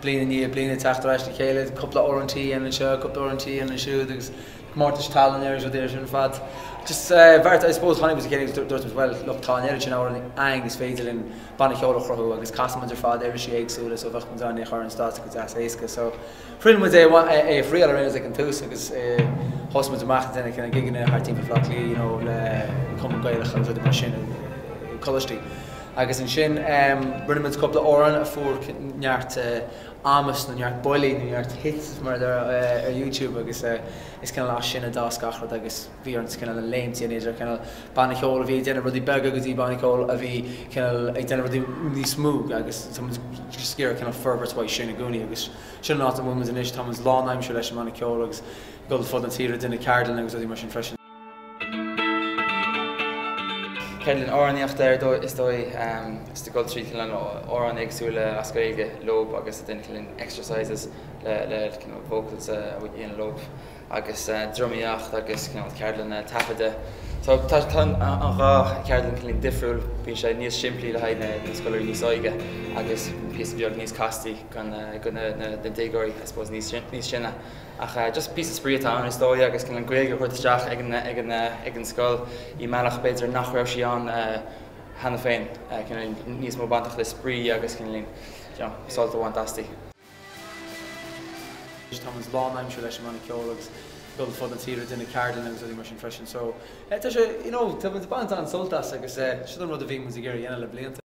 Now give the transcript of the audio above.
bliana teachtar eiste chéile, cúpla orintí an seo, cúpla orintí an siú, agus mórtas talan ar dé sin fad. Just bhart, I suppose, honnig was chéile dúirt as well, look, tá an éiri sin áir an is féidir in banna ceol chrothú, agus casamans ar fad éiri sí éagsúla, so bheith man an chur an stát go deas éasca. So, friend was a frial ar as I can tús, agus hosmans amach den kind of gigging in our team for Flockley, you know, come and go to the machine College. Agus in sin Brunman's couple of oran a for neart Amos na neart boiling na neart hits mar there YouTube agus is kind of last sin a dascach agus bhíarns kind of a lame teenager kind of banachol a bhí denna rudí beg agus í banachol a bhí kind of ag denna rudí ní smúg agus someone's just scare kind of fervent way sin a gúni agus sin not the woman's inis Thomas Lánheim sure leis banachol agus gold fod an tíre denna cardin agus a mar sin freshen Ceol Oireachtas is the gold tree can oran exula ascaige lobe agus den can exercises le kind of vocals in lobe agus drumiach agus kind of Ceol tapade so tan an ra Ceol can differul bí sé níos simply le haine ní scholar níos aige agus piece of jog níos casti gan den degory I suppose níos sinna ach just piece of spirit an story agus can greige chuteach ag an skull I meach beidir nach raibh sí an hanna féin can níos mó bantach le sprí agus can lin salta fantasti. Thomas Lánheim sure leis man ceol agus gold fod an tíre denna cardin agus a mar sin freshen so you know tá bant an soltas agus si an rud a bhí mu gur dhéana le blianta